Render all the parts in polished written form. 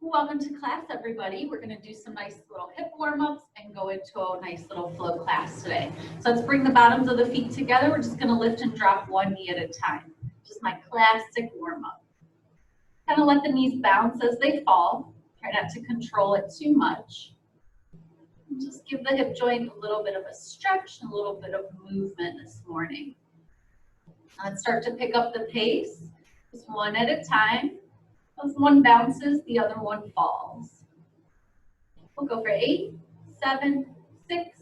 Welcome to class, everybody. We're going to do some nice little hip warm-ups and go into a nice little flow class today. So let's bring the bottoms of the feet together. We're just going to lift and drop one knee at a time. Just my classic warm-up. Kind of let the knees bounce as they fall. Try not to control it too much. And just give the hip joint a little bit of a stretch and a little bit of movement this morning. Let's start to pick up the pace, just one at a time. As one bounces, the other one falls. We'll go for 8, 7, 6,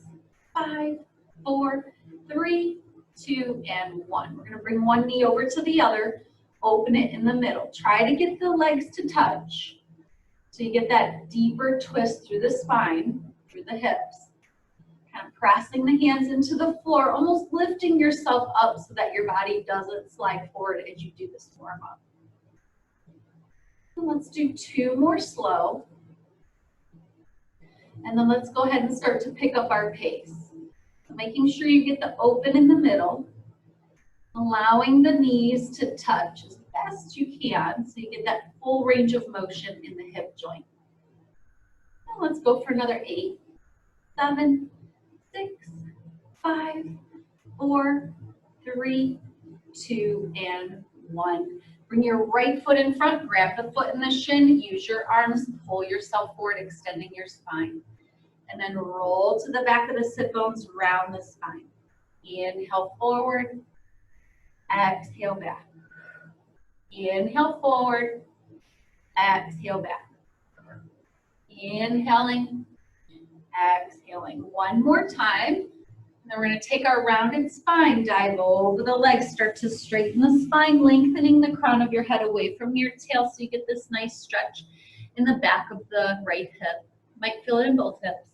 5, 4, 3, 2, and 1. We're going to bring one knee over to the other, open it in the middle. Try to get the legs to touch so you get that deeper twist through the spine, through the hips. Kind of pressing the hands into the floor, almost lifting yourself up so that your body doesn't slide forward as you do this warm-up. Let's do 2 more slow. And then let's go ahead and start to pick up our pace. So making sure you get the open in the middle, allowing the knees to touch as best you can so you get that full range of motion in the hip joint. And let's go for another 8, 7, 6, 5, 4, 3, 2, and 1. Bring your right foot in front, grab the foot in the shin, use your arms, pull yourself forward, extending your spine. And then roll to the back of the sit bones, round the spine. Inhale forward, exhale back. Inhale forward, exhale back. Inhaling, exhaling. One more time. Then we're going to take our rounded spine, dive over the legs, start to straighten the spine, lengthening the crown of your head away from your tail so you get this nice stretch in the back of the right hip. You might feel it in both hips.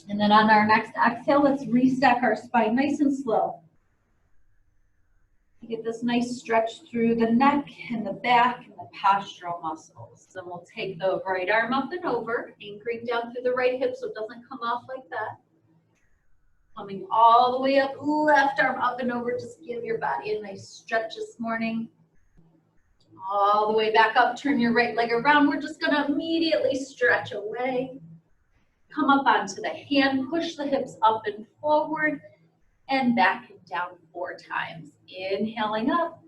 And then on our next exhale, let's restack our spine nice and slow. You get this nice stretch through the neck and the back and the postural muscles. Then we'll take the right arm up and over, anchoring down through the right hip so it doesn't come off like that. Coming all the way up, left arm up and over. Just give your body a nice stretch this morning. All the way back up, turn your right leg around. We're just gonna immediately stretch away. Come up onto the hand, push the hips up and forward and back and down 4 times. Inhaling up,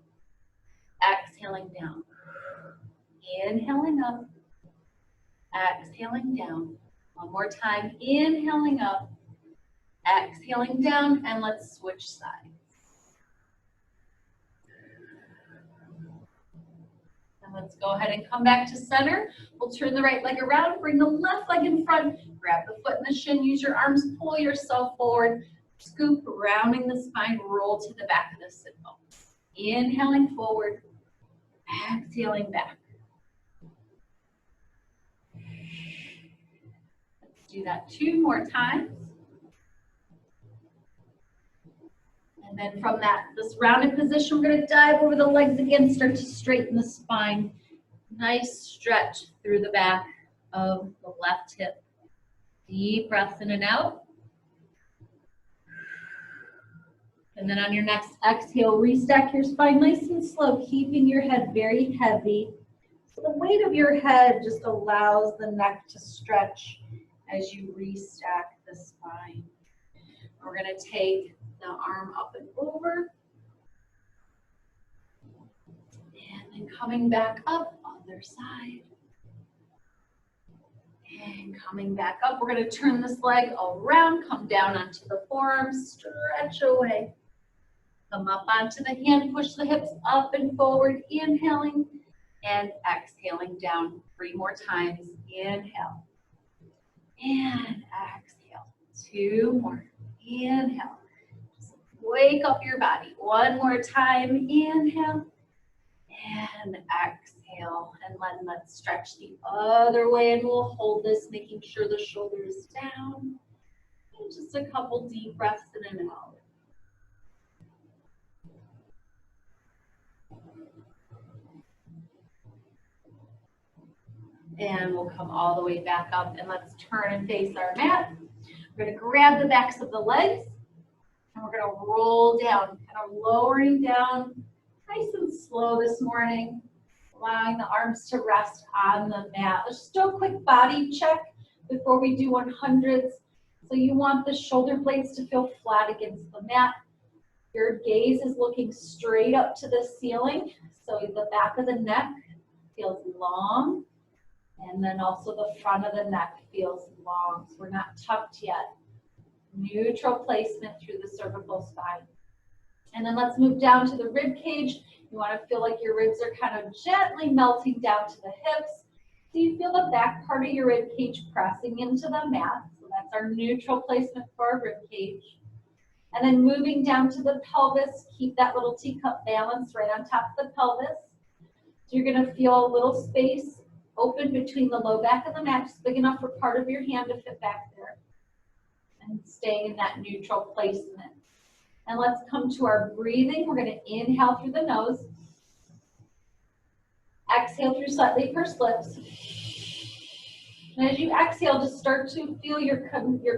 exhaling down. Inhaling up, exhaling down. One more time, inhaling up, exhaling down, and let's switch sides. And let's go ahead and come back to center. We'll turn the right leg around, bring the left leg in front, grab the foot in the shin, use your arms, pull yourself forward, scoop, rounding the spine, roll to the back of the sit bone. Inhaling forward, exhaling back. Let's do that 2 more times. And then from this rounded position, we're going to dive over the legs again, start to straighten the spine. Nice stretch through the back of the left hip. Deep breaths in and out. And then on your next exhale, restack your spine nice and slow, keeping your head very heavy. So the weight of your head just allows the neck to stretch as you restack the spine. We're going to take the arm up and over. And then coming back up, other side. And coming back up, we're going to turn this leg around, come down onto the forearms, stretch away. Come up onto the hand, push the hips up and forward, inhaling and exhaling down 3 more times. Inhale and exhale. 2 more. Inhale. Just wake up your body. 1 more time. Inhale and exhale. And then let's stretch the other way and we'll hold this, making sure the shoulder is down. And just a couple deep breaths in and out. And we'll come all the way back up and let's turn and face our mat. We're going to grab the backs of the legs and we're going to roll down, kind of lowering down nice and slow this morning. allowing the arms to rest on the mat. Let's just do a quick body check before we do 100s. So you want the shoulder blades to feel flat against the mat. Your gaze is looking straight up to the ceiling. So the back of the neck feels long. And then also the front of the neck feels long. So we're not tucked yet. Neutral placement through the cervical spine. And then let's move down to the rib cage. You want to feel like your ribs are kind of gently melting down to the hips. So you feel the back part of your rib cage pressing into the mat. So that's our neutral placement for our rib cage. And then moving down to the pelvis, keep that little teacup balance right on top of the pelvis. So you're going to feel a little space open between the low back of the mat, just big enough for part of your hand to fit back there. And staying in that neutral placement. And let's come to our breathing. We're going to inhale through the nose. Exhale through slightly pursed lips. And as you exhale, just start to feel your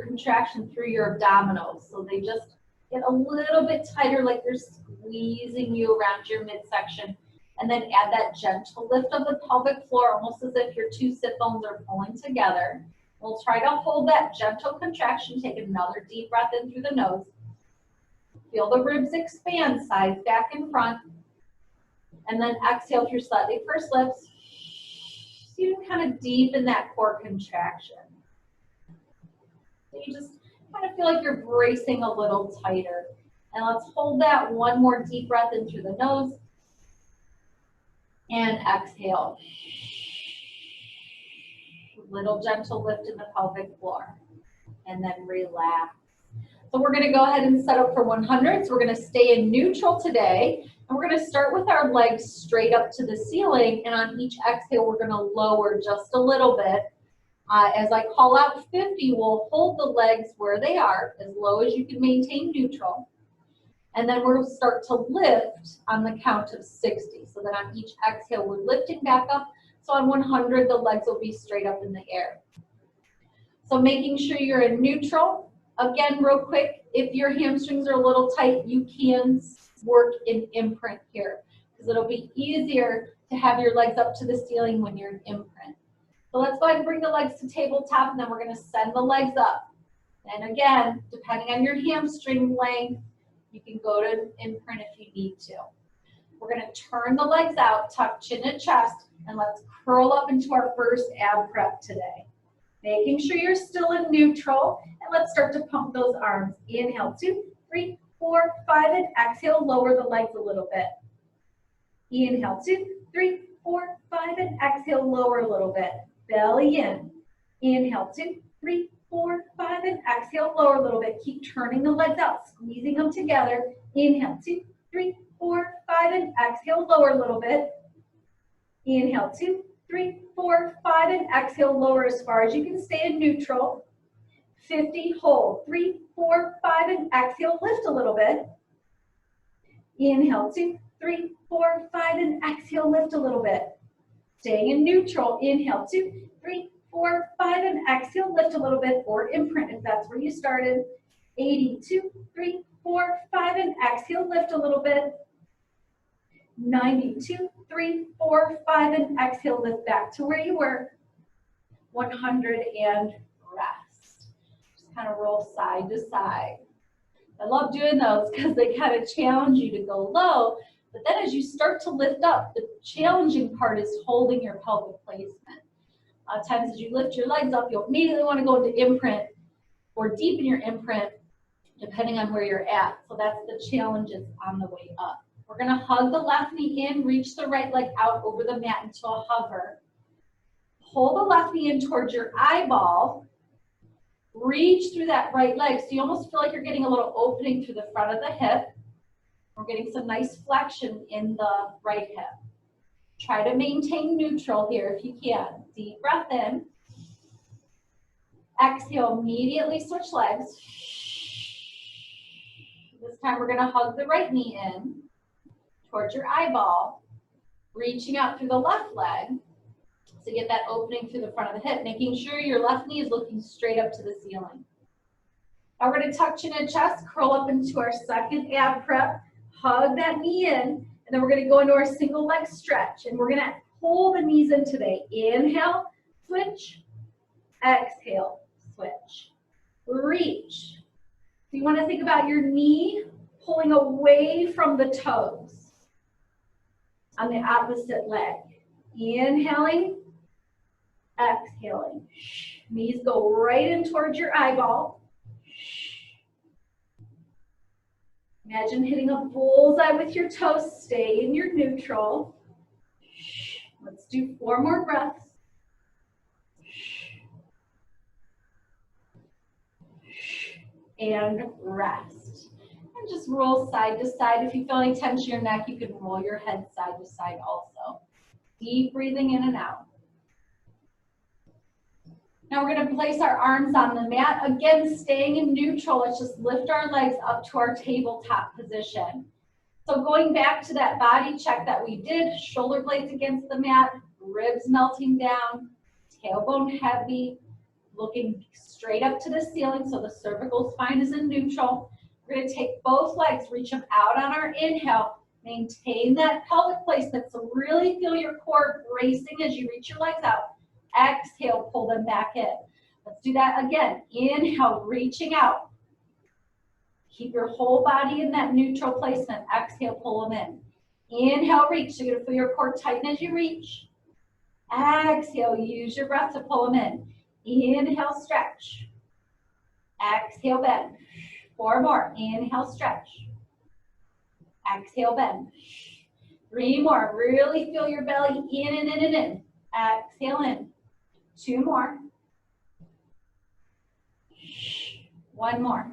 contraction through your abdominals. So they just get a little bit tighter, like they're squeezing you around your midsection. And then add that gentle lift of the pelvic floor, almost as if your two sit bones are pulling together. We'll try to hold that gentle contraction. Take another deep breath in through the nose. Feel the ribs expand, sides back and front. And then exhale through slightly pursed lips. So you kind of deepen that core contraction. So you just kind of feel like you're bracing a little tighter. And let's hold that one more deep breath in through the nose. And exhale. Little gentle lift in the pelvic floor. And then relax. So we're going to go ahead and set up for 100. So we're going to stay in neutral today. And we're going to start with our legs straight up to the ceiling. And on each exhale, we're going to lower just a little bit. As I call out 50, we'll hold the legs where they are, as low as you can maintain neutral. And then we'll start to lift on the count of 60. So then on each exhale, we're lifting back up. So on 100, the legs will be straight up in the air. So making sure you're in neutral. Again, real quick, if your hamstrings are a little tight, you can work in imprint here, because it'll be easier to have your legs up to the ceiling when you're in imprint. So let's go ahead and bring the legs to tabletop, and then we're going to send the legs up. And again, depending on your hamstring length, you can go to imprint if you need to. We're going to turn the legs out, tuck chin and chest, and let's curl up into our first ab prep today. Making sure you're still in neutral, and let's start to pump those arms. Inhale, 2, 3, 4, 5, and exhale, lower the legs a little bit. Inhale, 2, 3, 4, 5, and exhale, lower a little bit. Belly in. Inhale, 2, 3, 4, 5, and exhale, lower a little bit. Keep turning the legs out, squeezing them together. Inhale, 2, 3, 4, 5, and exhale, lower a little bit. Inhale, 2, 3, 4, 5, and exhale, lower as far as you can stay in neutral. 50, hold. 3, 4, 5, and exhale, lift a little bit. Inhale, 2, 3, 4, 5, and exhale, lift a little bit. Staying in neutral. Inhale, 2, 3, 4, 5, and exhale, lift a little bit, or imprint if that's where you started. 80, 2, 3, 4, 5, and exhale, lift a little bit. 90, 2, 3, 4, 5, and exhale, lift back to where you were. 100 and rest. Just kind of roll side to side. I love doing those because they kind of challenge you to go low, but then as you start to lift up, the challenging part is holding your pelvic placement. A lot of times as you lift your legs up, you'll immediately want to go into imprint or deepen your imprint depending on where you're at. So that's the challenges on the way up. We're going to hug the left knee in, reach the right leg out over the mat into a hover. Pull the left knee in towards your eyeball. Reach through that right leg. So you almost feel like you're getting a little opening through the front of the hip. We're getting some nice flexion in the right hip. Try to maintain neutral here if you can. Deep breath in. Exhale, immediately switch legs. This time we're going to hug the right knee in towards your eyeball, reaching out through the left leg to get that opening through the front of the hip, making sure your left knee is looking straight up to the ceiling. Now we're going to tuck chin and chest, curl up into our second ab prep, hug that knee in, and then we're going to go into our single leg stretch, and we're going to pull the knees in today. Inhale, switch, exhale, switch, reach. So you want to think about your knee pulling away from the toes on the opposite leg. Inhaling, exhaling. Knees go right in towards your eyeball. Imagine hitting a bullseye with your toes. Stay in your neutral. Let's do 4 more breaths. And rest. And just roll side to side. If you feel any tension in your neck, you can roll your head side to side also. Deep breathing in and out. Now we're going to place our arms on the mat. Again, staying in neutral. Let's just lift our legs up to our tabletop position. So going back to that body check that we did, shoulder blades against the mat, ribs melting down, tailbone heavy, looking straight up to the ceiling so the cervical spine is in neutral. We're going to take both legs, reach them out on our inhale, maintain that pelvic placement, so really feel your core bracing as you reach your legs out. Exhale, pull them back in. Let's do that again. Inhale, reaching out. Keep your whole body in that neutral placement. Exhale, pull them in. Inhale, reach. You're going to feel your core tighten as you reach. Exhale, use your breath to pull them in. Inhale, stretch. Exhale, bend. 4 more. Inhale, stretch. Exhale, bend. 3 more. Really feel your belly in and in and in. Exhale in. 2 more. 1 more.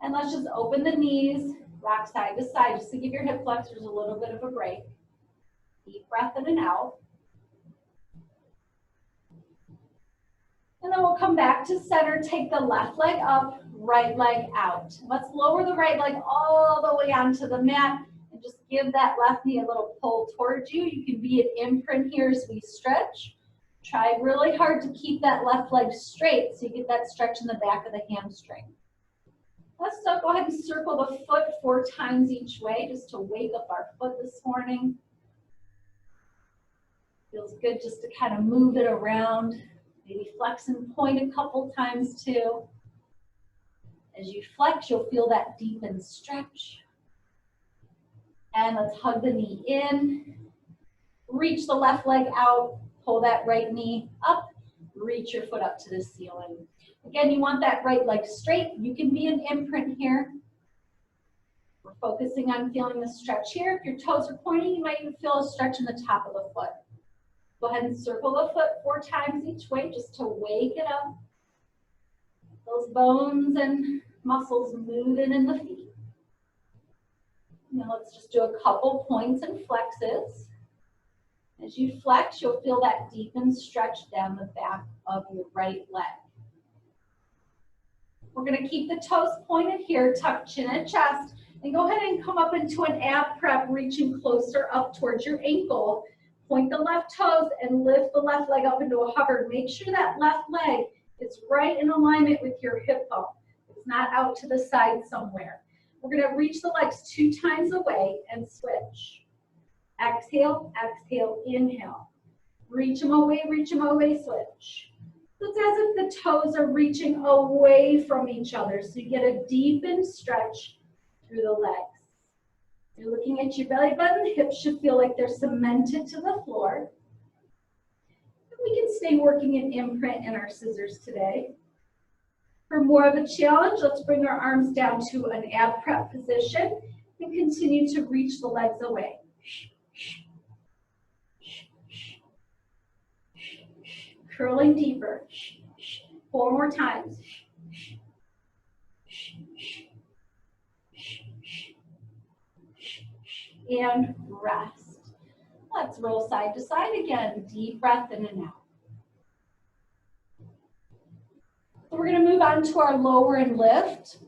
And let's just open the knees, rock side to side, just to give your hip flexors a little bit of a break. Deep breath in and out. And then we'll come back to center, take the left leg up, right leg out. Let's lower the right leg all the way onto the mat and just give that left knee a little pull towards you. You can be at imprint here as we stretch. Try really hard to keep that left leg straight so you get that stretch in the back of the hamstring. Let's go ahead and circle the foot 4 times each way just to wake up our foot this morning. Feels good just to kind of move it around. Maybe flex and point a couple times too. As you flex, you'll feel that deepened stretch. And let's hug the knee in. Reach the left leg out. Pull that right knee up. Reach your foot up to the ceiling. Again, you want that right leg straight. You can be an imprint here. We're focusing on feeling the stretch here. If your toes are pointing, you might even feel a stretch in the top of the foot. Go ahead and circle the foot 4 times each way just to wake it up. Those bones and muscles moving in the feet. Now let's just do a couple points and flexes. As you flex, you'll feel that deepened stretch down the back of your right leg. We're going to keep the toes pointed here, tuck chin and chest, and go ahead and come up into an ab prep, reaching closer up towards your ankle. Point the left toes and lift the left leg up into a hover. Make sure that left leg is right in alignment with your hip bone. It's not out to the side somewhere. We're going to reach the legs 2 times away and switch. Exhale, exhale, inhale. Reach them away, switch. So it's as if the toes are reaching away from each other, so you get a deepened stretch through the legs. You're looking at your belly button, hips should feel like they're cemented to the floor. And we can stay working in imprint and our scissors today. For more of a challenge, let's bring our arms down to an ab prep position and continue to reach the legs away. Curling deeper. 4 more times. And rest. Let's roll side to side again. Deep breath in and out. So we're going to move on to our lower and lift.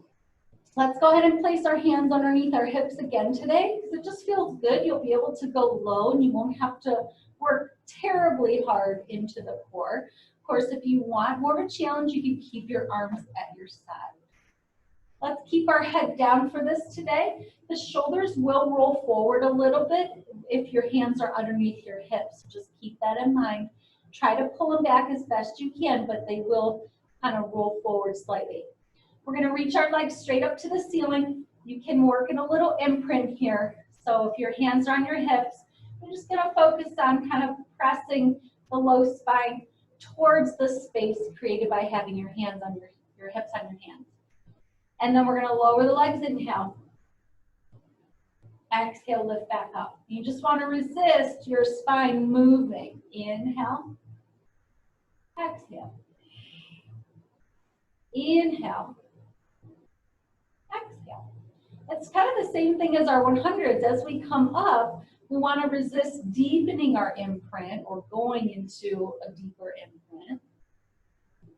Let's go ahead and place our hands underneath our hips again today because it just feels good. You'll be able to go low and you won't have to work terribly hard into the core. Of course, if you want more of a challenge, you can keep your arms at your side. Let's keep our head down for this today. The shoulders will roll forward a little bit if your hands are underneath your hips. Just keep that in mind. Try to pull them back as best you can, but they will kind of roll forward slightly. We're going to reach our legs straight up to the ceiling. You can work in a little imprint here. So if your hands are on your hips, we're just going to focus on kind of pressing the low spine towards the space created by having your hands on your hips on your hands. And then we're going to lower the legs, inhale. Exhale, lift back up. You just want to resist your spine moving. Inhale. Exhale. Inhale. Exhale. It's kind of the same thing as our 100s. As we come up, we want to resist deepening our imprint or going into a deeper imprint.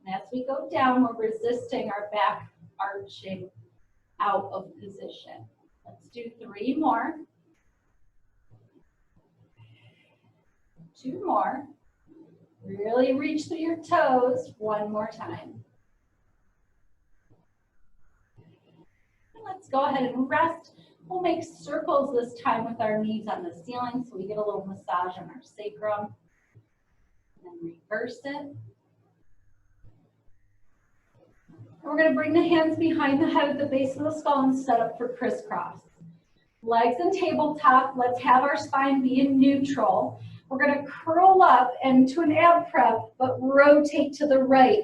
And as we go down, we're resisting our back arching out of position. Let's do 3 more. 2 more. Really reach through your toes. 1 more time. And let's go ahead and rest. We'll make circles this time with our knees on the ceiling so we get a little massage on our sacrum. And then reverse it. We're going to bring the hands behind the head at the base of the skull and set up for crisscross. Legs and tabletop. Let's have our spine be in neutral. We're going to curl up into an ab prep, but rotate to the right.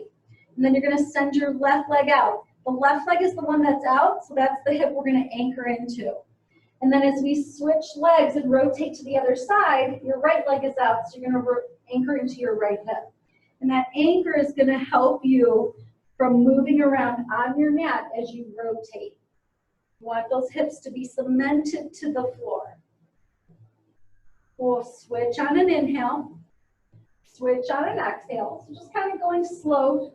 And then you're going to send your left leg out. The left leg is the one that's out, so that's the hip we're going to anchor into. And then as we switch legs and rotate to the other side, your right leg is out, so you're going to anchor into your right hip. And that anchor is going to help you from moving around on your mat as you rotate. You want those hips to be cemented to the floor. We'll switch on an inhale, switch on an exhale. So just kind of going slow.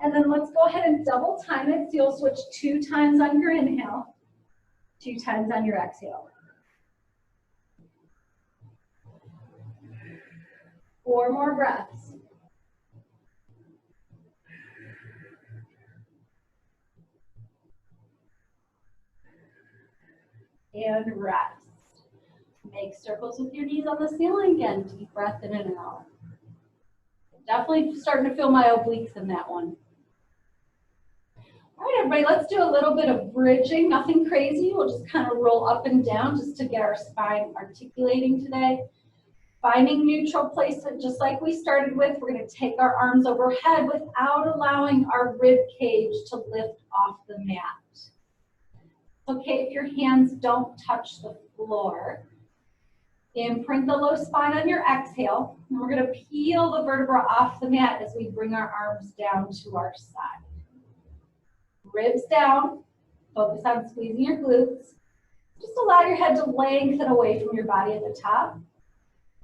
And then let's go ahead and double time it. So you'll switch 2 times on your inhale, 2 times on your exhale. 4 more breaths. And rest. Make circles with your knees on the ceiling again. Deep breath in and out. Definitely starting to feel my obliques in that one. All right, everybody, let's do a little bit of bridging. Nothing crazy. We'll just kind of roll up and down just to get our spine articulating today. Finding neutral placement, just like we started with. We're going to take our arms overhead without allowing our rib cage to lift off the mat. It's okay if your hands don't touch the floor. Imprint the low spine on your exhale. And we're going to peel the vertebra off the mat as we bring our arms down to our side. Ribs down. Focus on squeezing your glutes. Just allow your head to lengthen away from your body at the top.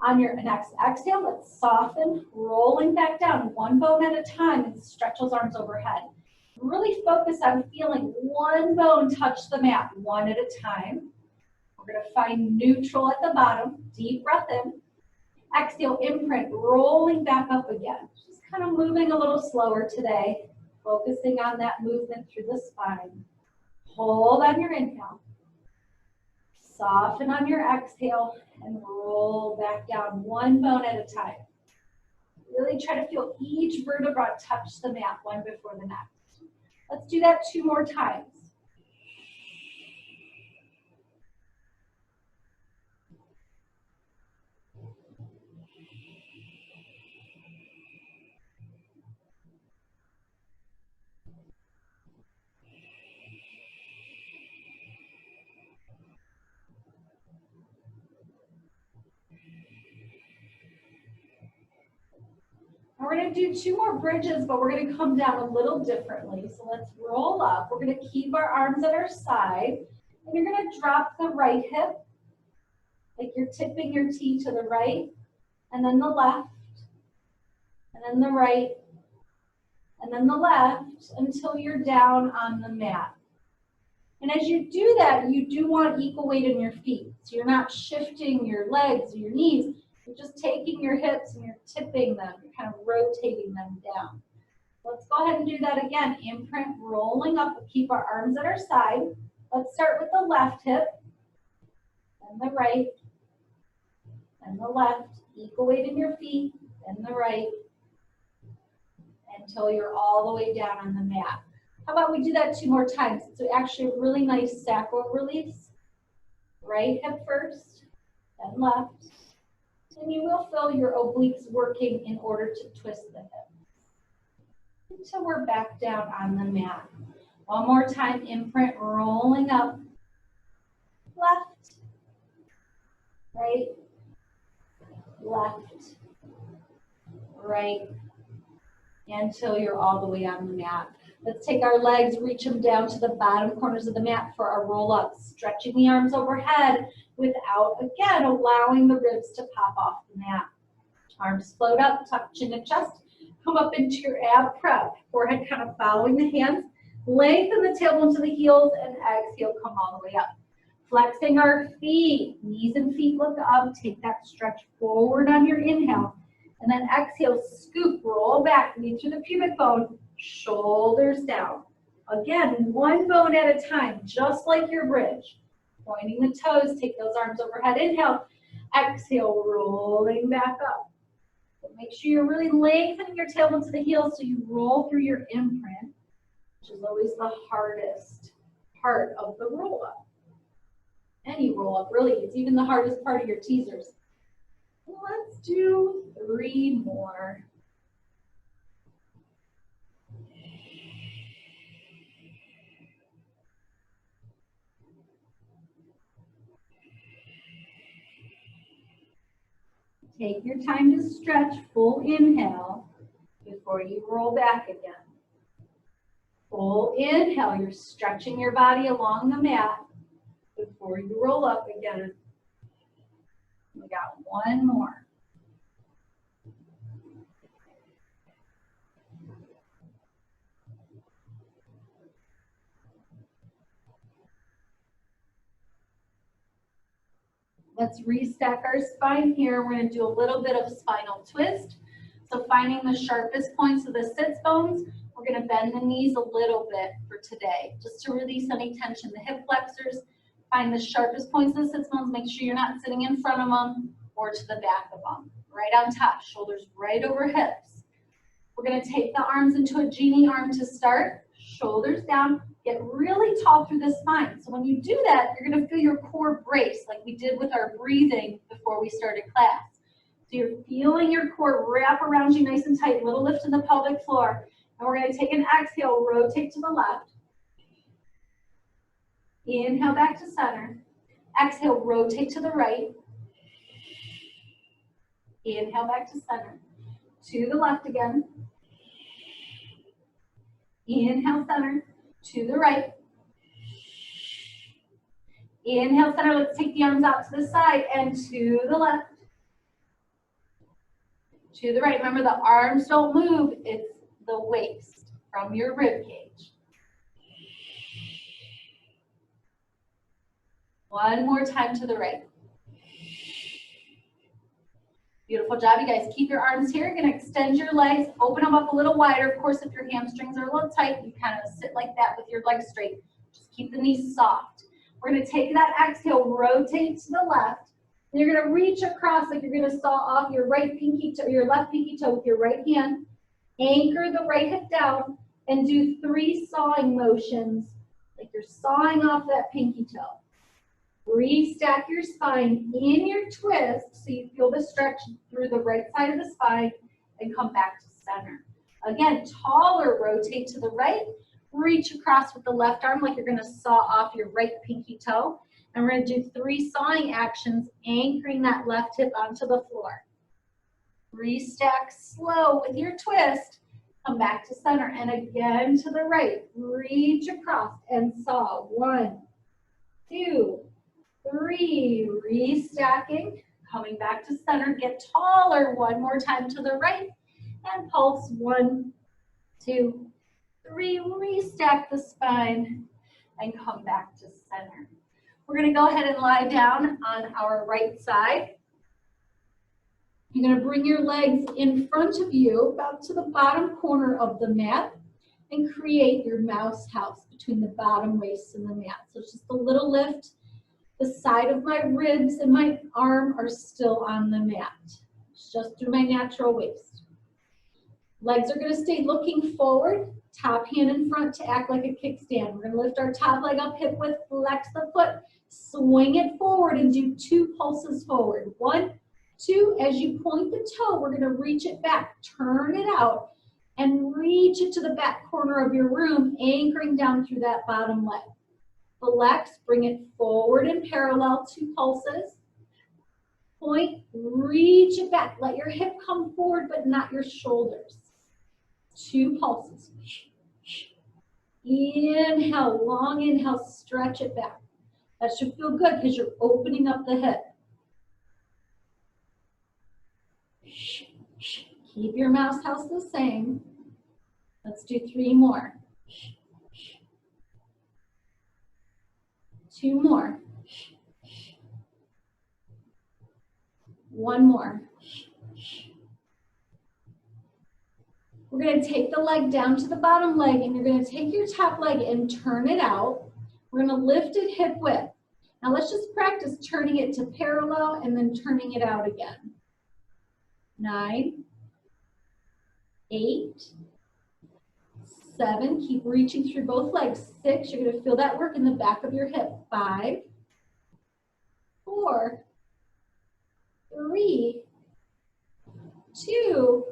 On your next exhale, let's soften, rolling back down 1 bone at a time and stretch those arms overhead. Really focus on feeling 1 bone touch the mat 1 at a time. We're going to find neutral at the bottom. Deep breath in. Exhale, imprint, rolling back up again. Just kind of moving a little slower today. Focusing on that movement through the spine. Hold on your inhale. Soften on your exhale and roll back down 1 bone at a time. Really try to feel each vertebra touch the mat 1 before the next. Let's do that 2 more times. We're going to do 2 more bridges, but we're going to come down a little differently. So let's roll up. We're going to keep our arms at our side. And you're going to drop the right hip, like you're tipping your T to the right, and then the left, and then the right, and then the left, until you're down on the mat. And as you do that, you do want equal weight in your feet. So you're not shifting your legs or your knees. You're just taking your hips and you're tipping them. You're kind of rotating them down. Let's go ahead and do that again. Imprint rolling up, keep our arms at our side. Let's start with the left hip, and the right, and the left. Equal weight in your feet, and the right, until you're all the way down on the mat. How about we do that 2 more times? It's actually a really nice sacral release. Right hip first, then left. And you will feel your obliques working in order to twist the hip. Until we're back down on the mat. One more time, imprint rolling up. Left, right, left, right, until you're all the way on the mat. Let's take our legs, reach them down to the bottom corners of the mat for our roll-ups, stretching the arms overhead without, again, allowing the ribs to pop off the mat. Arms float up, tuck chin to chest, come up into your ab prep, forehead kind of following the hands, lengthen the tailbone to the heels, and exhale, come all the way up. Flexing our feet, knees and feet look up, take that stretch forward on your inhale, and then exhale, scoop, roll back, knee through the pubic bone, shoulders down. Again, one bone at a time, just like your bridge. Pointing the toes, take those arms overhead, inhale, exhale, rolling back up. But make sure you're really lengthening your tailbone to the heels so you roll through your imprint, which is always the hardest part of the roll-up. Any roll-up, really, it's even the hardest part of your teasers. Let's do 3 more. Take your time to stretch, full inhale before you roll back again. Full inhale, you're stretching your body along the mat before you roll up again. We got 1 more. Let's restack our spine here. We're going to do a little bit of spinal twist. So finding the sharpest points of the sits bones, we're going to bend the knees a little bit for today, just to release any tension. The hip flexors, find the sharpest points of the sits bones. Make sure you're not sitting in front of them or to the back of them. Right on top, shoulders right over hips. We're going to take the arms into a genie arm to start, shoulders down. Get really tall through the spine. So when you do that, you're going to feel your core brace like we did with our breathing before we started class. So you're feeling your core wrap around you nice and tight, little lift in the pelvic floor. And we're going to take an exhale, rotate to the left. Inhale back to center. Exhale, rotate to the right. Inhale back to center. To the left again. Inhale, center. To the right. Inhale, center. Let's take the arms out to the side and to the left. To the right. Remember, the arms don't move. It's the waist from your rib cage. 1 more time to the right. Beautiful job, you guys. Keep your arms here. You're going to extend your legs, open them up a little wider. Of course, if your hamstrings are a little tight, you kind of sit like that with your legs straight. Just keep the knees soft. We're going to take that exhale, rotate to the left. And you're going to reach across like you're going to saw off your right pinky toe, your left pinky toe with your right hand. Anchor the right hip down and do 3 sawing motions like you're sawing off that pinky toe. Restack your spine in your twist so you feel the stretch through the right side of the spine and come back to center. Again, taller, rotate to the right, reach across with the left arm like you're going to saw off your right pinky toe. And we're going to do 3 sawing actions, anchoring that left hip onto the floor. Restack slow with your twist, come back to center, and again to the right. Reach across and saw. 1, 2, 3, restacking, coming back to center, get taller, 1 more time to the right, and pulse. 1, 2, 3, restack the spine, and come back to center. We're going to go ahead and lie down on our right side. You're going to bring your legs in front of you, about to the bottom corner of the mat, and create your mouse house between the bottom waist and the mat. So it's just a little lift. The side of my ribs and my arm are still on the mat. It's just through my natural waist. Legs are going to stay looking forward, top hand in front to act like a kickstand. We're going to lift our top leg up hip width, flex the foot, swing it forward, and do 2 pulses forward. 1, 2, as you point the toe, we're going to reach it back, turn it out, and reach it to the back corner of your room, anchoring down through that bottom leg. Flex, bring it forward in parallel, 2 pulses. Point, reach it back. Let your hip come forward, but not your shoulders. 2 pulses. Inhale, long inhale, stretch it back. That should feel good because you're opening up the hip. Keep your mouse house the same. Let's do 3 more. 2 more. 1 more. We're going to take the leg down to the bottom leg, and you're going to take your top leg and turn it out. We're going to lift it hip width. Now let's just practice turning it to parallel and then turning it out again. 9, 8, 7, keep reaching through both legs. 6, you're going to feel that work in the back of your hip. 5, 4, 3, 2,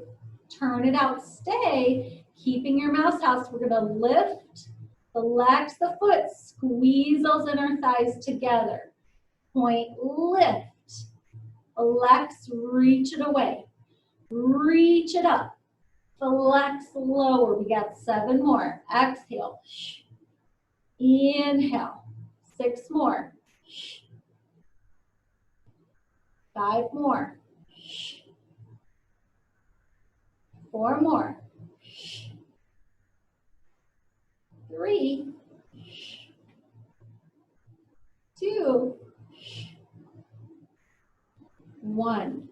turn it out, stay, keeping your mouse house. We're going to lift, relax the foot, squeeze those inner thighs together. Point, lift, flex, reach it away, reach it up, flex, lower. We got 7 more. Exhale, inhale, 6 more, 5 more, 4 more, 3, 2, 1.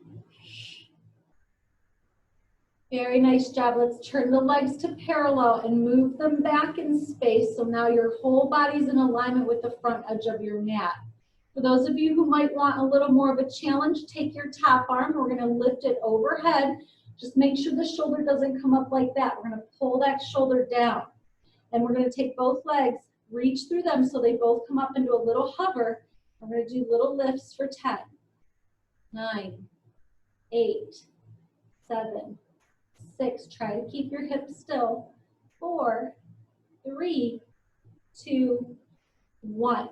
Very nice job. Let's turn the legs to parallel and move them back in space. So now your whole body's in alignment with the front edge of your mat. For those of you who might want a little more of a challenge, take your top arm. We're going to lift it overhead. Just make sure the shoulder doesn't come up like that. We're going to pull that shoulder down. And we're going to take both legs, reach through them so they both come up into a little hover. We're going to do little lifts for 10, 9, 8, 7, 6. Try to keep your hips still. 4, 3, 2, 1.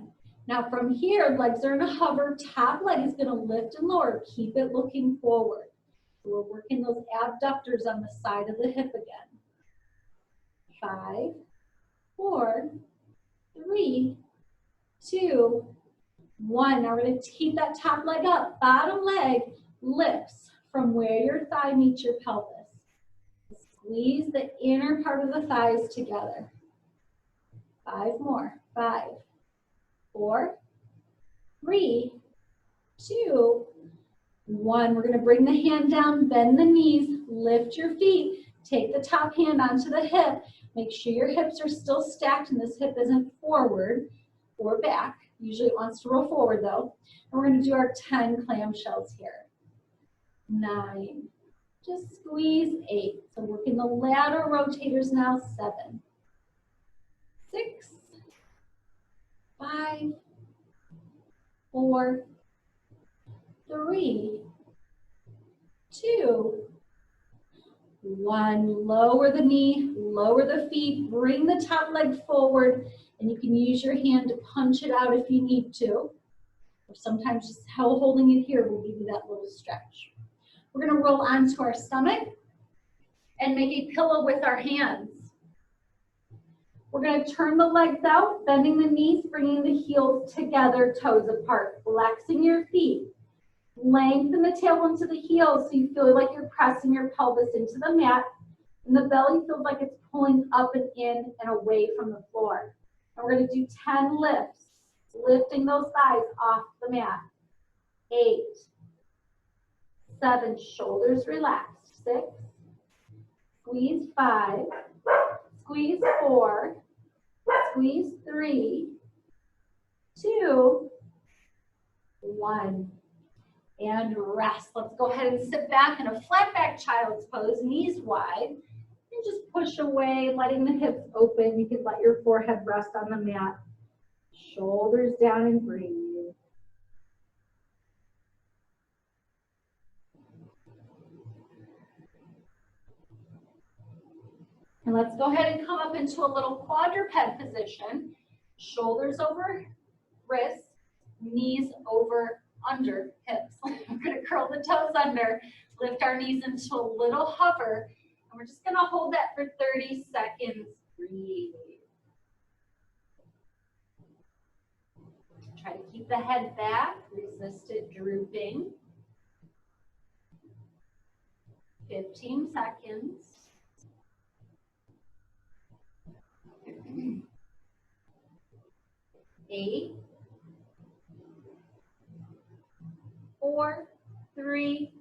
Now from here, legs are in a hover. Top leg is going to lift and lower. Keep it looking forward. So we're working those abductors on the side of the hip again. 5, 4, 3, 2, 1. Now we're going to keep that top leg up. Bottom leg lifts from where your thigh meets your pelvis. Squeeze the inner part of the thighs together. 5 more. 5, 4, 3, 2, 1. We're going to bring the hand down, bend the knees, lift your feet, take the top hand onto the hip. Make sure your hips are still stacked and this hip isn't forward or back. Usually it wants to roll forward though. And we're going to do our 10 clamshells here. 9. Just squeeze. 8. So working the lateral rotators now. 7, 6, 5, 4, 3, 2, 1. Lower the knee, lower the feet, bring the top leg forward, and you can use your hand to punch it out if you need to. Or sometimes just holding it here will give you that little stretch. We're going to roll onto our stomach and make a pillow with our hands. We're going to turn the legs out, bending the knees, bringing the heels together, toes apart, flexing your feet. Lengthen the tailbone to the heels so you feel like you're pressing your pelvis into the mat, and the belly feels like it's pulling up and in and away from the floor. And we're going to do 10 lifts, lifting those thighs off the mat. 8, 7, shoulders relaxed. 6, squeeze 5, squeeze 4, squeeze 3, 2, 1. And rest. Let's go ahead and sit back in a flat back child's pose, knees wide, and just push away, letting the hips open. You can let your forehead rest on the mat. Shoulders down and breathe. And let's go ahead and come up into a little quadruped position. Shoulders over wrists, knees over under hips. We're going to curl the toes under, lift our knees into a little hover, and we're just going to hold that for 30 seconds. Breathe. Try to keep the head back, resist it drooping. 15 seconds. 8, 4, 3,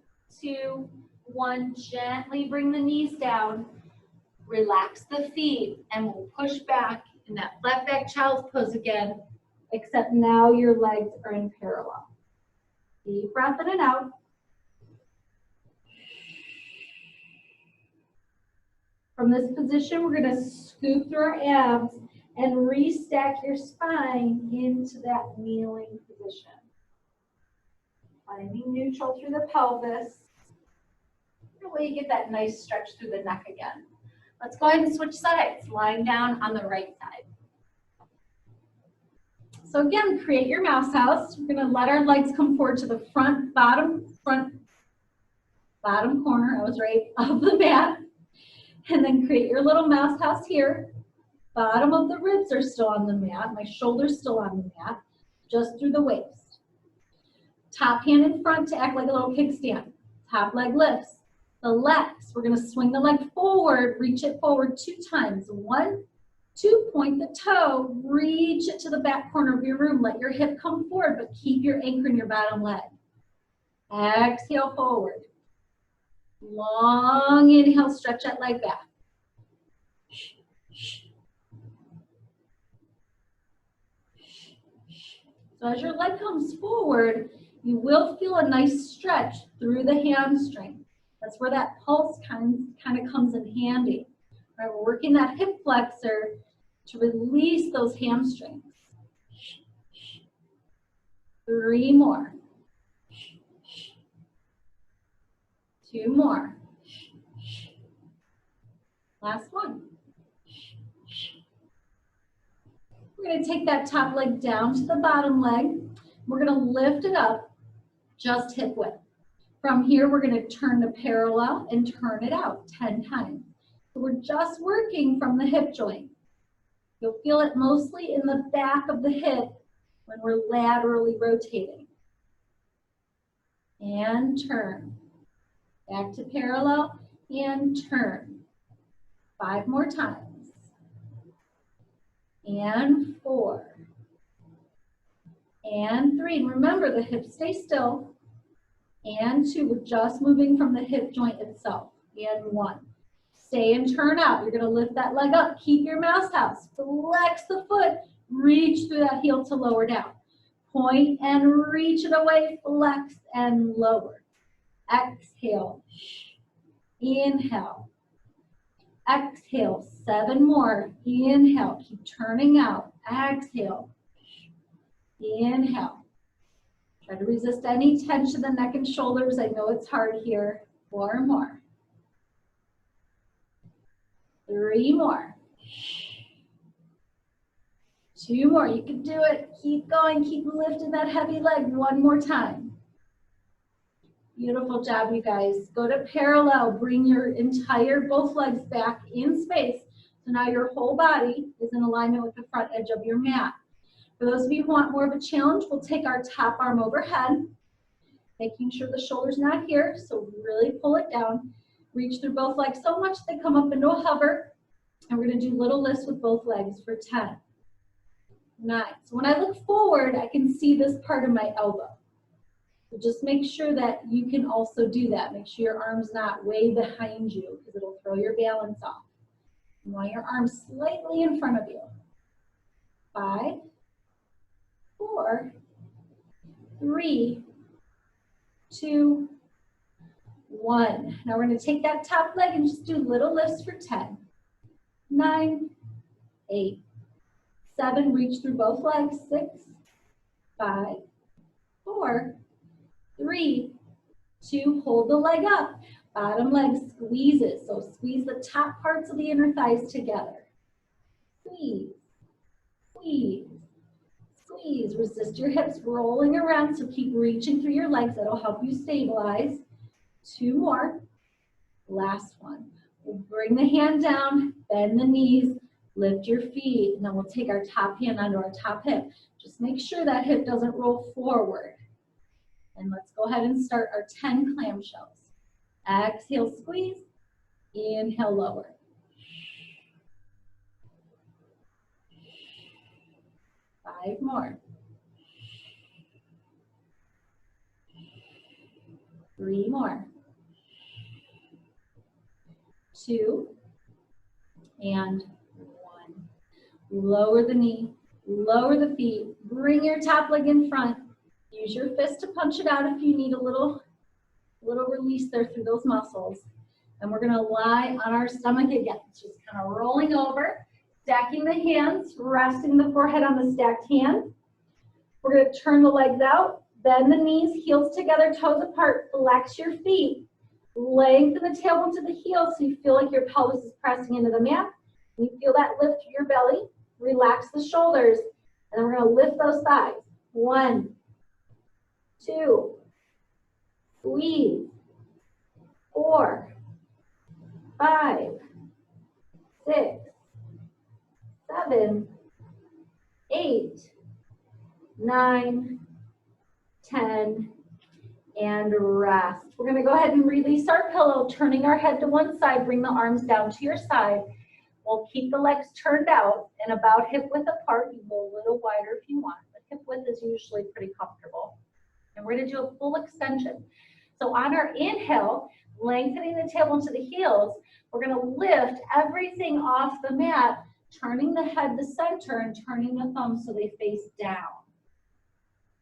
2, 1. Gently bring the knees down. Relax the feet, and we'll push back in that flat back child's pose again, except now your legs are in parallel. Deep breath in and out. From this position, we're going to scoop through our abs and restack your spine into that kneeling position. Finding neutral through the pelvis. That way you get that nice stretch through the neck again. Let's go ahead and switch sides, lying down on the right side. So again, create your mouse house. We're going to let our legs come forward to the bottom corner, I was right, of the mat. And then create your little mouse house here. Bottom of the ribs are still on the mat. My shoulders still on the mat, just through the waist. Top hand in front to act like a little kickstand. Top leg lifts. The legs, we're going to swing the leg forward, reach it forward 2 times. 1, 2, point the toe, reach it to the back corner of your room. Let your hip come forward, but keep your anchor in your bottom leg. Exhale forward. Long inhale, stretch that leg back. So as your leg comes forward, you will feel a nice stretch through the hamstring. That's where that pulse kind of comes in handy. Right, we're working that hip flexor to release those hamstrings. 3 more. 2 more. Last one. We're going to take that top leg down to the bottom leg. We're going to lift it up just hip width. From here, we're going to turn to parallel and turn it out 10 times. So we're just working from the hip joint. You'll feel it mostly in the back of the hip when we're laterally rotating. And turn. Back to parallel and turn. 5 more times. And 4. And 3. And remember, the hips stay still. And 2. We're just moving from the hip joint itself. And 1. Stay and turn out. You're going to lift that leg up. Keep your mouse house. Flex the foot. Reach through that heel to lower down. Point and reach it away. Flex and lower. Exhale. Inhale. Exhale. 7 more. Inhale. Keep turning out. Exhale. Inhale. Try to resist any tension in the neck and shoulders. I know it's hard here. 4 more. 3 more. 2 more. You can do it. Keep going. Keep lifting that heavy leg 1 more time. Beautiful job, you guys. Go to parallel. Bring your both legs back in space. So now your whole body is in alignment with the front edge of your mat. For those of you who want more of a challenge, we'll take our top arm overhead, making sure the shoulder's not here. So really pull it down. Reach through both legs so much they come up into a hover. And we're going to do little lifts with both legs for 10. 9. So when I look forward, I can see this part of my elbow. So just make sure that you can also do that. Make sure your arm's not way behind you because it'll throw your balance off. You want your arms slightly in front of you. 5, 4, 3, 2, 1. Now we're going to take that top leg and just do little lifts for 10, 9, 8, 7. Reach through both legs. 6, 5, 4, 3, 2. Hold the leg up. Bottom leg squeezes. So squeeze the top parts of the inner thighs together. Squeeze, squeeze, squeeze. Resist your hips rolling around, so keep reaching through your legs. That'll help you stabilize. 2 more. Last one. We'll bring the hand down, bend the knees, lift your feet, and then we'll take our top hand onto our top hip. Just make sure that hip doesn't roll forward. And let's go ahead and start our 10 clamshells. Exhale, squeeze. Inhale, lower. Five more. 3 more. 2 and 1. Lower the knee, lower the feet, bring your top leg in front. Use your fist to punch it out if you need a little release there through those muscles. And we're gonna lie on our stomach again. Just kind of rolling over, stacking the hands, resting the forehead on the stacked hand. We're gonna turn the legs out, bend the knees, heels together, toes apart, flex your feet. Lengthen the tailbone to the heel so you feel like your pelvis is pressing into the mat. You feel that lift through your belly. Relax the shoulders. And then we're gonna lift those thighs. 1, 2, squeeze, 4, 5, 6, 7, 8, 9, 10, and rest. We're going to go ahead and release our pillow, turning our head to one side. Bring the arms down to your side. We'll keep the legs turned out and about hip width apart. You go a little wider if you want, but hip width is usually pretty comfortable. And we're going to do a full extension. So on our inhale, lengthening the tailbone to the heels, we're going to lift everything off the mat, turning the head to center and turning the thumbs so they face down.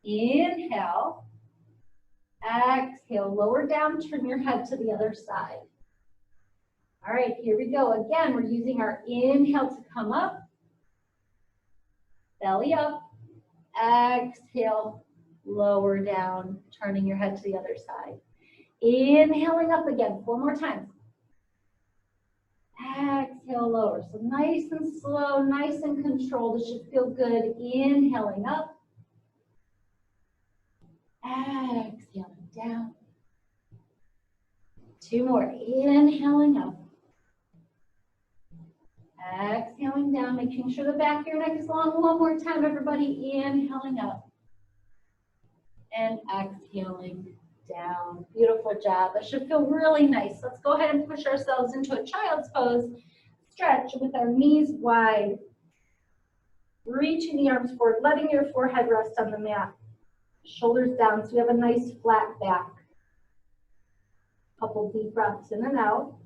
Inhale. Exhale, lower down, turn your head to the other side. All right, here we go. Again, we're using our inhale to come up, belly up, exhale, lower down, turning your head to the other side. Inhaling up again, 4 more times. Exhale, lower. So nice and slow, nice and controlled. This should feel good. Inhaling up. Exhaling down. 2 more. Inhaling up. Exhaling down, making sure the back of your neck is long. 1 more time, everybody. Inhaling up. And exhaling down. Beautiful job. That should feel really nice. Let's go ahead and push ourselves into a child's pose. Stretch with our knees wide. Reaching the arms forward, letting your forehead rest on the mat. Shoulders down so you have a nice flat back. Couple deep breaths in and out.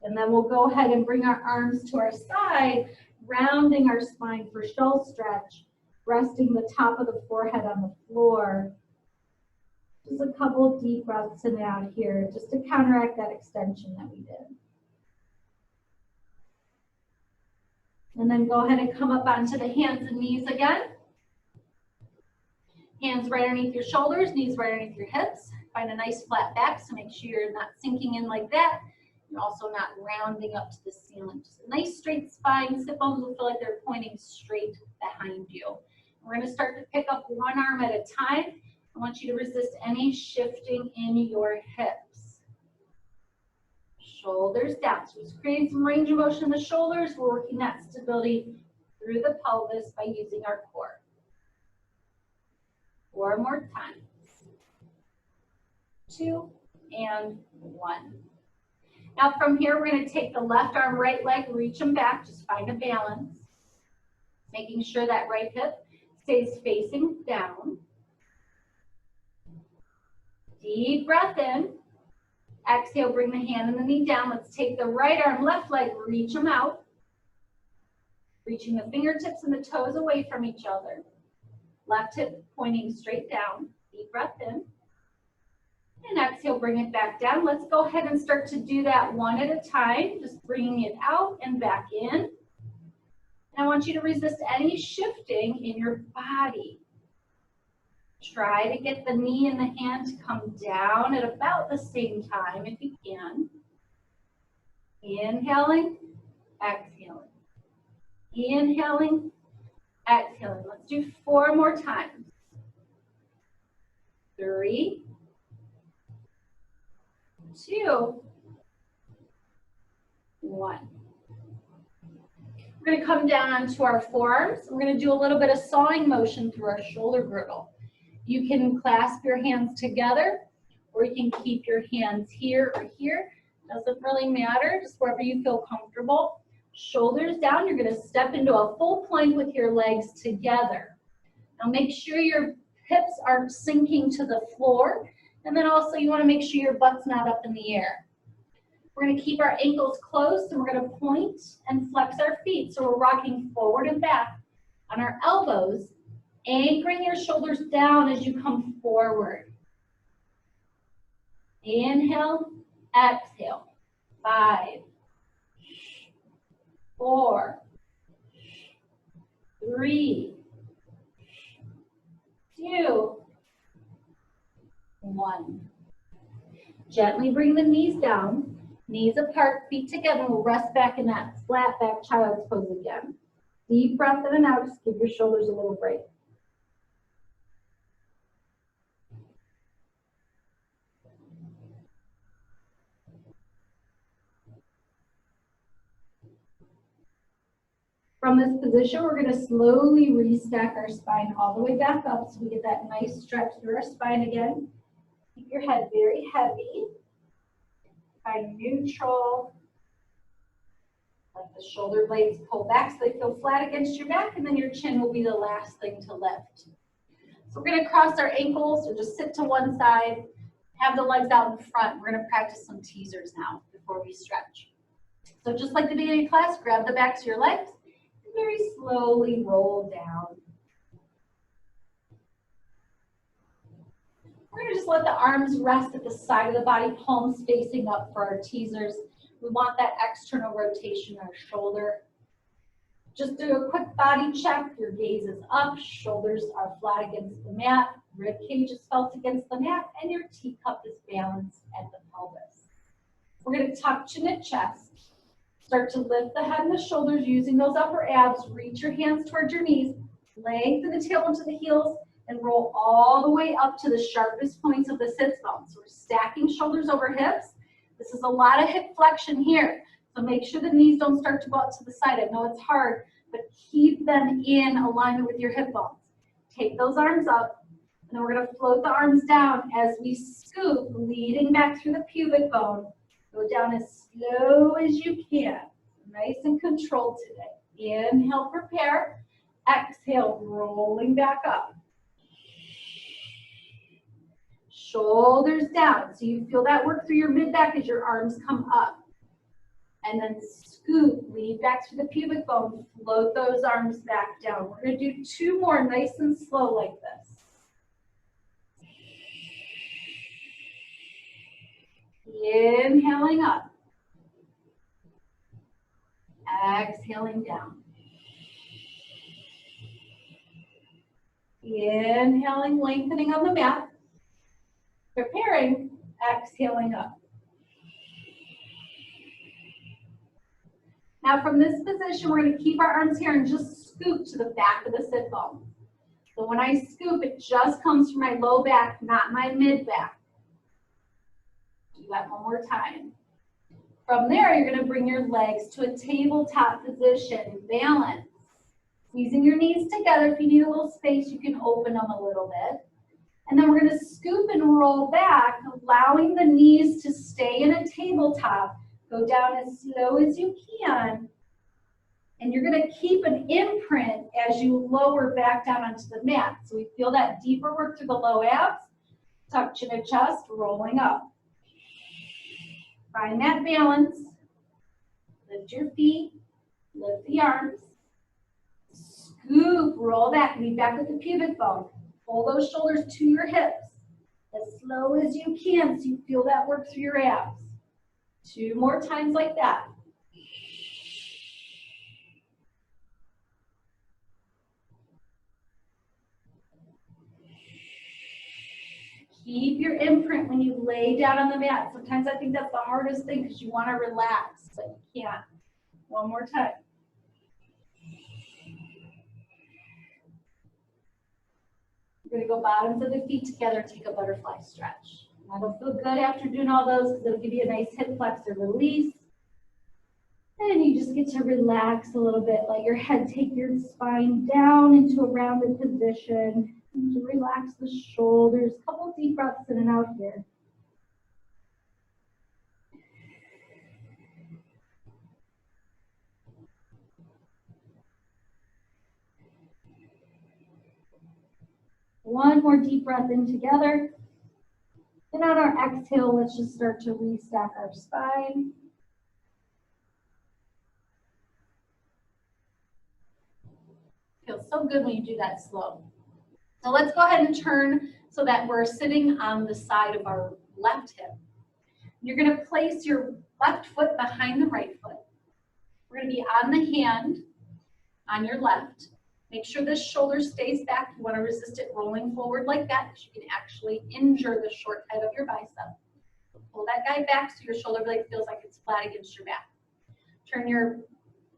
And then we'll go ahead and bring our arms to our side, rounding our spine for shoulder stretch, resting the top of the forehead on the floor. Just a couple of deep breaths in and out here, just to counteract that extension that we did. And then go ahead and come up onto the hands and knees again. Hands right underneath your shoulders, knees right underneath your hips. Find a nice flat back, so make sure you're not sinking in like that. You're also not rounding up to the ceiling. Just a nice straight spine. Sit bones will feel like they're pointing straight behind you. We're going to start to pick up one arm at a time. I want you to resist any shifting in your hips. Shoulders down. So just creating some range of motion in the shoulders. We're working that stability through the pelvis by using our core. 4 more times. 2 and 1. Now from here, we're going to take the left arm, right leg, reach them back, just find a balance. Making sure that right hip stays facing down. Deep breath in. Exhale, bring the hand and the knee down. Let's take the right arm, left leg, reach them out. Reaching the fingertips and the toes away from each other. Left hip pointing straight down. Deep breath in. And exhale, bring it back down. Let's go ahead and start to do that one at a time. Just bringing it out and back in. And I want you to resist any shifting in your body. Try to get the knee and the hand to come down at about the same time if you can. Inhaling, exhaling. Inhaling, exhaling. Let's do 4 more times. 3, 2, 1. We're going to come down onto our forearms. We're going to do a little bit of sawing motion through our shoulder girdle. You can clasp your hands together, or you can keep your hands here or here. Doesn't really matter, just wherever you feel comfortable. Shoulders down, you're going to step into a full plank with your legs together. Now make sure your hips aren't sinking to the floor, and then also you want to make sure your butt's not up in the air. We're going to keep our ankles closed, and we're going to point and flex our feet. So we're rocking forward and back on our elbows, anchoring your shoulders down as you come forward. Inhale, exhale. 5, 4, 3, 2, 1. Gently bring the knees down, knees apart, feet together. We'll rest back in that flat back child's pose again. Deep breath in and out. Just give your shoulders a little break. From this position, we're going to slowly restack our spine all the way back up so we get that nice stretch through our spine again. Keep your head very heavy. Find neutral. Let the shoulder blades pull back so they feel flat against your back, and then your chin will be the last thing to lift. So we're going to cross our ankles or just sit to one side, have the legs out in front. We're going to practice some teasers now before we stretch. So just like the beginning of class, grab the backs of your legs. Very slowly roll down. We're going to just let the arms rest at the side of the body, palms facing up for our teasers. We want that external rotation in our shoulder. Just do a quick body check. Your gaze is up, shoulders are flat against the mat, rib cage is felt against the mat, and your teacup is balanced at the pelvis. We're going to tuck chin and chest. Start to lift the head and the shoulders using those upper abs. Reach your hands towards your knees. Lengthen the tailbone to the heels and roll all the way up to the sharpest points of the sits bones. So we're stacking shoulders over hips. This is a lot of hip flexion here. So make sure the knees don't start to go out to the side. I know it's hard, but keep them in alignment with your hip bones. Take those arms up, and then we're going to float the arms down as we scoop, leading back through the pubic bone. Go down as slow as you can. Nice and controlled today. Inhale, prepare. Exhale, rolling back up. Shoulders down. So you feel that work through your mid-back as your arms come up. And then scoop, lead back through the pubic bone. Float those arms back down. We're going to do 2 more nice and slow like this. Inhaling up. Exhaling down. Inhaling, lengthening on the mat. Preparing, exhaling up. Now from this position, we're going to keep our arms here and just scoop to the back of the sit bone. So when I scoop, it just comes from my low back, not my mid back. Do that one more time. From there, you're going to bring your legs to a tabletop position, balance. Squeezing your knees together. If you need a little space, you can open them a little bit. And then we're going to scoop and roll back, allowing the knees to stay in a tabletop, Go down as slow as you can. And you're going to keep an imprint as you lower back down onto the mat. So we feel that deeper work through the low abs. Tuck chin and chest, rolling up. Find that balance. Lift your feet. Lift the arms. Scoop, roll back. Lean back with the pubic bone. Pull those shoulders to your hips. As slow as you can so you feel that work through your abs. 2 more times like that. Keep your imprint when you lay down on the mat. Sometimes I think that's the hardest thing because you want to relax, but you can't. One more time. You're going to go bottoms of the feet together, take a butterfly stretch. That'll feel good after doing all those because it'll give you a nice hip flexor release. And you just get to relax a little bit. Let your head take your spine down into a rounded position. And to relax the shoulders. A couple deep breaths in and out here. One more deep breath in together. And on our exhale, let's just start to restack our spine. Feels so good when you do that slow. So let's go ahead and turn so that we're sitting on the side of our left hip. You're going to place your left foot behind the right foot. We're going to be on the hand on your left. Make sure the shoulder stays back. You want to resist it rolling forward like that because you can actually injure the short head of your bicep. Pull that guy back so your shoulder blade feels like it's flat against your back. Turn your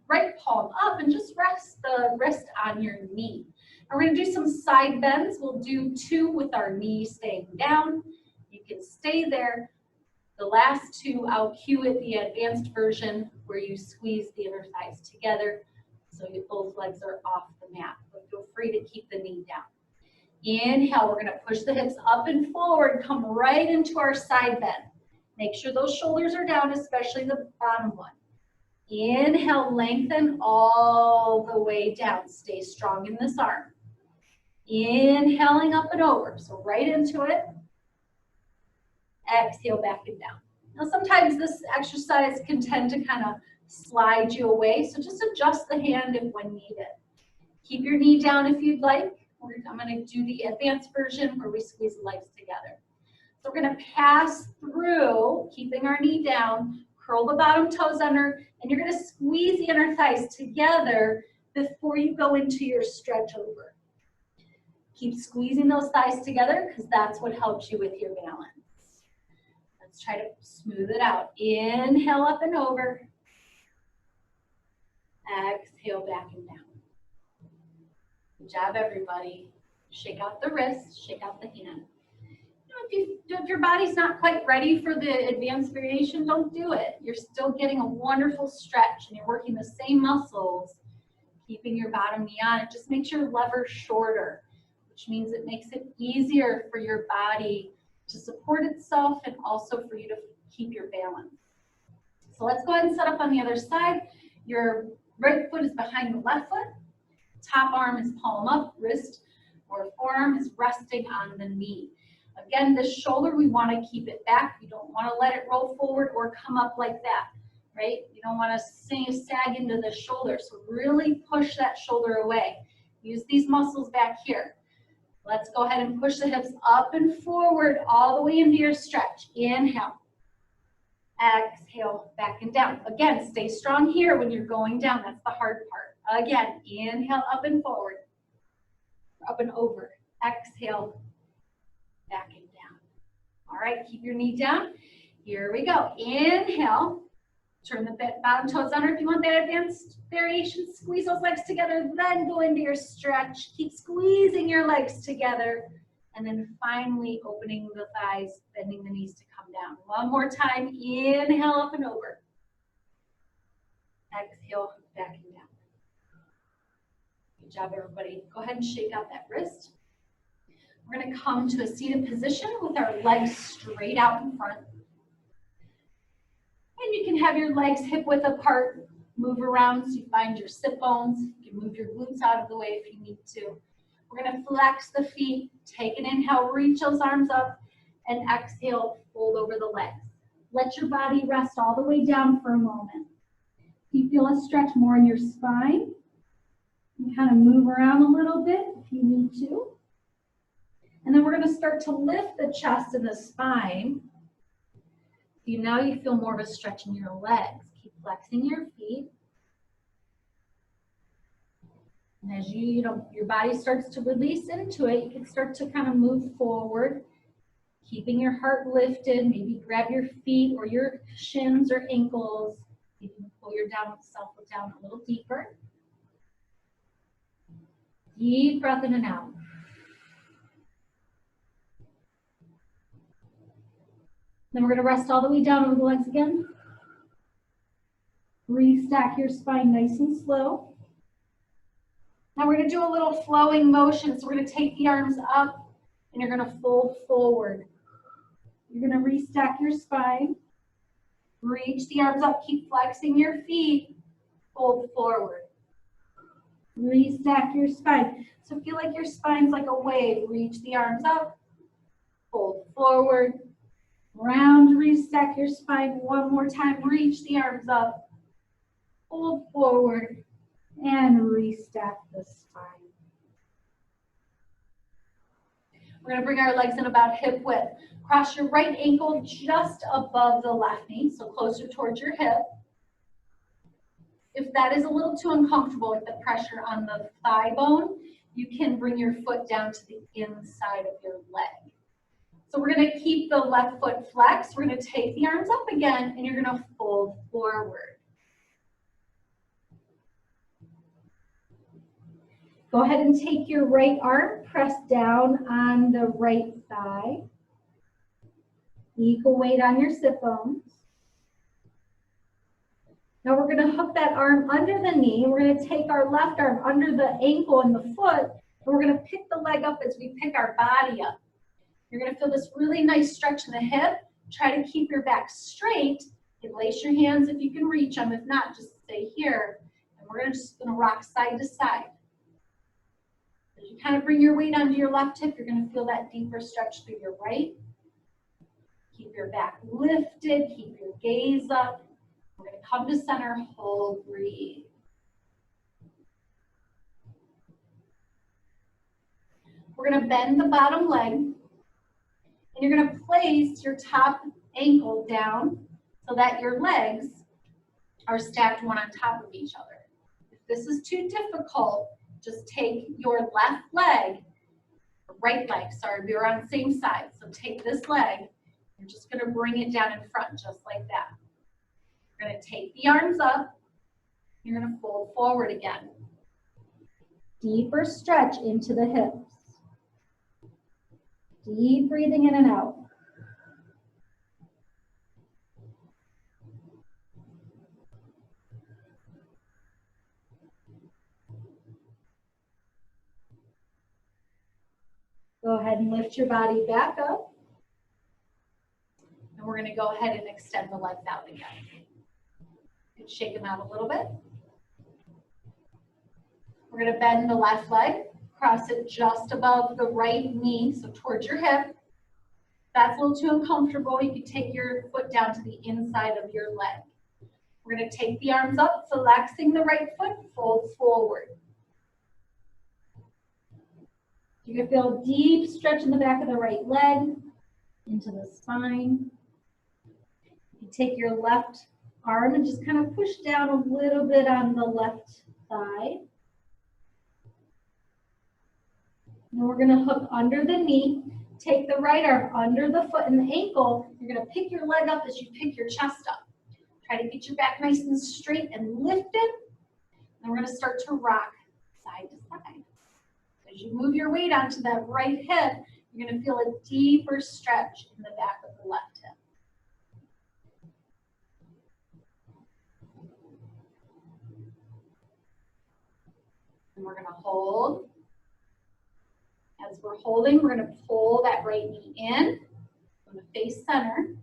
right palm up and just rest the wrist on your knee. And we're going to do some side bends. We'll do 2 with our knee staying down. You can stay there. The last 2, I'll cue it the advanced version where you squeeze the inner thighs together so your both legs are off the mat. But feel free to keep the knee down. Inhale, we're going to push the hips up and forward, come right into our side bend. Make sure those shoulders are down, especially the bottom one. Inhale, lengthen all the way down. Stay strong in this arm. Inhaling up and over, so right into it. Exhale, back and down. Now sometimes this exercise can tend to kind of slide you away, so just adjust the hand if when needed. Keep your knee down if you'd like. I'm going to do the advanced version where we squeeze the legs together. So we're going to pass through, keeping our knee down, curl the bottom toes under, and you're going to squeeze the inner thighs together before you go into your stretch over. Keep squeezing those thighs together because that's what helps you with your balance. Let's try to smooth it out. Inhale up and over. Exhale back and down. Good job, everybody. Shake out the wrist, shake out the hand. If your body's not quite ready for the advanced variation, don't do it. You're still getting a wonderful stretch and you're working the same muscles, keeping your bottom knee on. It just makes your lever shorter, which means it makes it easier for your body to support itself and also for you to keep your balance. So let's go ahead and set up on the other side. Your right foot is behind the left foot. Top arm is palm up, wrist or forearm is resting on the knee. Again, this shoulder, we want to keep it back. You don't want to let it roll forward or come up like that, right? You don't want to sag into the shoulder. So really push that shoulder away. Use these muscles back here. Let's go ahead and push the hips up and forward all the way into your stretch. Inhale. Exhale, back and down. Again, stay strong here when you're going down. That's the hard part. Again, inhale, up and forward. Up and over. Exhale, back and down. All right, keep your knee down. Here we go. Inhale. Turn the bottom toes under if you want that advanced variation. Squeeze those legs together, then go into your stretch. Keep squeezing your legs together. And then finally opening the thighs, bending the knees to come down. One more time. Inhale, up and over. Exhale, back and down. Good job, everybody. Go ahead and shake out that wrist. We're going to come to a seated position with our legs straight out in front. And you can have your legs hip width apart, move around so you find your sit bones. You can move your glutes out of the way if you need to. We're gonna flex the feet, take an inhale, reach those arms up, and exhale, fold over the legs. Let your body rest all the way down for a moment. If you feel a stretch more in your spine, you can kind of move around a little bit if you need to. And then we're gonna start to lift the chest and the spine. Now you feel more of a stretch in your legs. Keep flexing your feet. And as your body starts to release into it, you can start to kind of move forward, keeping your heart lifted. Maybe grab your feet or your shins or ankles. You can pull your self down a little deeper. Deep breath in and out. Then we're going to rest all the way down over the legs again. Restack your spine nice and slow. Now we're going to do a little flowing motion. So we're going to take the arms up and you're going to fold forward. You're going to restack your spine. Reach the arms up. Keep flexing your feet. Fold forward. Restack your spine. So feel like your spine's like a wave. Reach the arms up. Fold forward. Round, restack your spine one more time. Reach the arms up. Fold forward. And restack the spine. We're going to bring our legs in about hip width. Cross your right ankle just above the left knee, so closer towards your hip. If that is a little too uncomfortable with the pressure on the thigh bone, you can bring your foot down to the inside of your leg. So we're going to keep the left foot flexed. We're going to take the arms up again, and you're going to fold forward. Go ahead and take your right arm, press down on the right thigh. Equal weight on your sit bones. Now we're going to hook that arm under the knee. We're going to take our left arm under the ankle and the foot, and we're going to pick the leg up as we pick our body up. You're going to feel this really nice stretch in the hip. Try to keep your back straight. You can lace your hands if you can reach them. If not, just stay here. And we're just going to rock side to side. As you kind of bring your weight onto your left hip, you're going to feel that deeper stretch through your right. Keep your back lifted. Keep your gaze up. We're going to come to center, hold, breathe. We're going to bend the bottom leg, and you're going to place your top ankle down so that your legs are stacked one on top of each other. If this is too difficult, just take your left leg, right leg, sorry, we were on the same side. So take this leg, you're just going to bring it down in front just like that. You're going to take the arms up, you're going to fold forward again. Deeper stretch into the hips. Deep breathing in and out. Go ahead and lift your body back up. And we're going to go ahead and extend the legs out again. You can shake them out a little bit. We're going to bend the left leg. Cross it just above the right knee, so towards your hip. If that's a little too uncomfortable, you can take your foot down to the inside of your leg. We're going to take the arms up, flexing the right foot, fold forward. You can feel a deep stretch in the back of the right leg, into the spine. You take your left arm and just kind of push down a little bit on the left thigh. Now we're going to hook under the knee. Take the right arm under the foot and the ankle. You're going to pick your leg up as you pick your chest up. Try to get your back nice and straight and lifted. And we're going to start to rock side to side. As you move your weight onto that right hip, you're going to feel a deeper stretch in the back of the left hip. And we're going to hold. As we're holding, we're going to pull that right knee in. We're going to face center.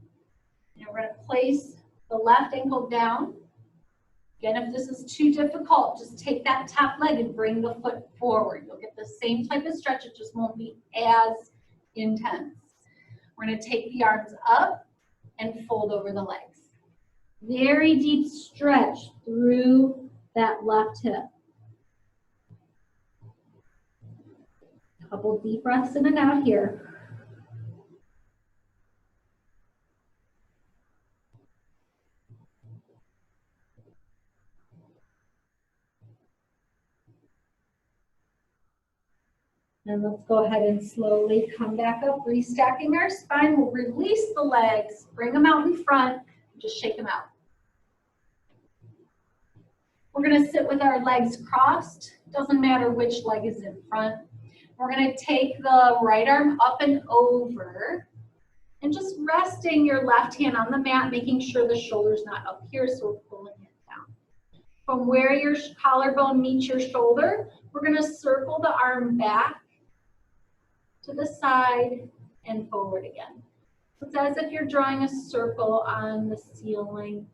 And we're going to place the left ankle down. Again, if this is too difficult, just take that top leg and bring the foot forward. You'll get the same type of stretch, it just won't be as intense. We're going to take the arms up and fold over the legs. Very deep stretch through that left hip. Couple deep breaths in and out here. And let's go ahead and slowly come back up, restacking our spine. We'll release the legs, bring them out in front, just shake them out. We're going to sit with our legs crossed. Doesn't matter which leg is in front. We're going to take the right arm up and over and just resting your left hand on the mat, making sure the shoulder's not up here, so we're pulling it down. From where your collarbone meets your shoulder, we're going to circle the arm back to the side and forward again. It's as if you're drawing a circle on the ceiling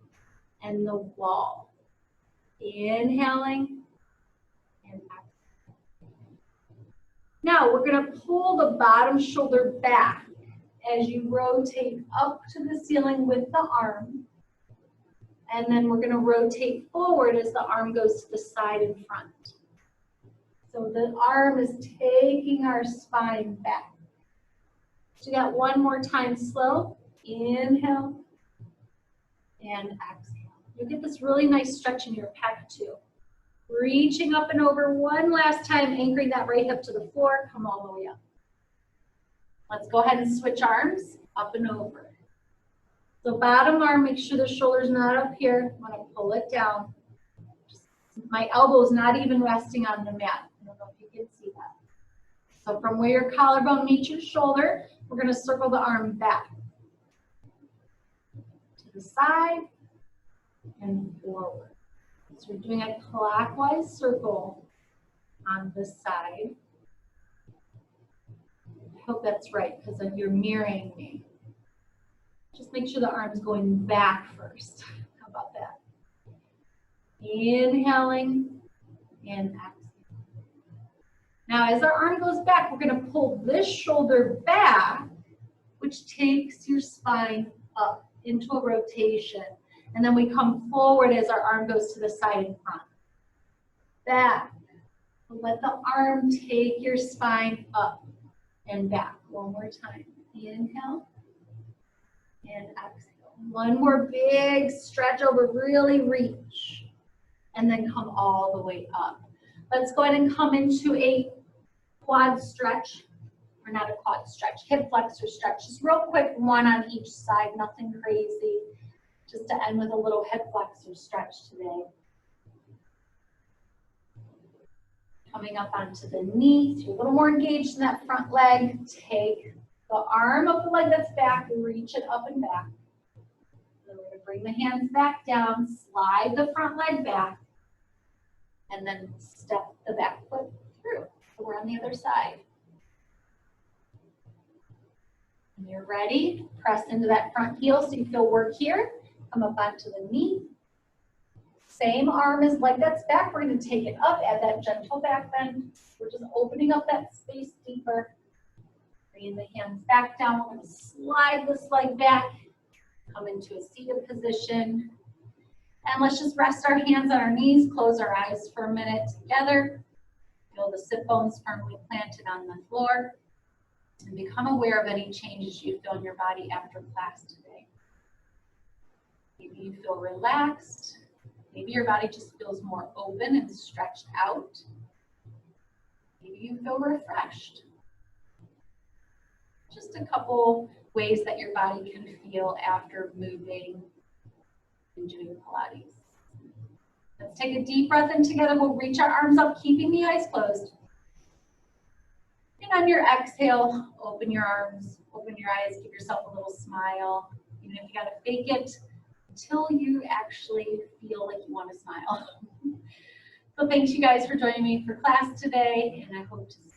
and the wall. Inhaling and exhaling. Now we're going to pull the bottom shoulder back as you rotate up to the ceiling with the arm. And then we're going to rotate forward as the arm goes to the side and front. So the arm is taking our spine back. So you got one more time slow. Inhale and exhale. You'll get this really nice stretch in your pec too. Reaching up and over one last time, anchoring that right hip to the floor. Come all the way up. Let's go ahead and switch arms up and over. So bottom arm, make sure the shoulder's not up here. I'm going to pull it down. My elbow's not even resting on the mat. I don't know if you can see that. So from where your collarbone meets your shoulder, we're going to circle the arm back to the side and forward. So we're doing a clockwise circle on this side. I hope that's right because then you're mirroring me. Just make sure the arm's going back first. How about that? Inhaling and exhaling. Now, as our arm goes back, we're going to pull this shoulder back, which takes your spine up into a rotation. And then we come forward as our arm goes to the side and front. Back. Let the arm take your spine up and back. One more time. Inhale and exhale. One more big stretch over, really reach. And then come all the way up. Let's go ahead and come into a quad stretch, or not a quad stretch, hip flexor stretch. Just real quick, one on each side, nothing crazy. Just to end with a little hip flexor stretch today. Coming up onto the knee, so you're a little more engaged in that front leg. Take the arm of the leg that's back, reach it up and back. Then we're going to bring the hands back down, slide the front leg back, and then step the back foot through. So we're on the other side. When you're ready, press into that front heel so you feel work here. Come up onto the knee. Same arm as leg that's back. We're going to take it up, add that gentle back bend. We're just opening up that space deeper. Bringing the hands back down. We're going to slide this leg back. Come into a seated position. And let's just rest our hands on our knees, close our eyes for a minute together. Feel the sit bones firmly planted on the floor. And become aware of any changes you feel in your body after class today. Maybe you feel relaxed. Maybe your body just feels more open and stretched out. Maybe you feel refreshed. Just a couple ways that your body can feel after moving and doing Pilates. Let's take a deep breath in together. We'll reach our arms up, keeping the eyes closed. And on your exhale, open your arms, open your eyes, give yourself a little smile. Even if you gotta fake it until you actually feel like you want to smile. So thanks you guys for joining me for class today, and I hope to see you.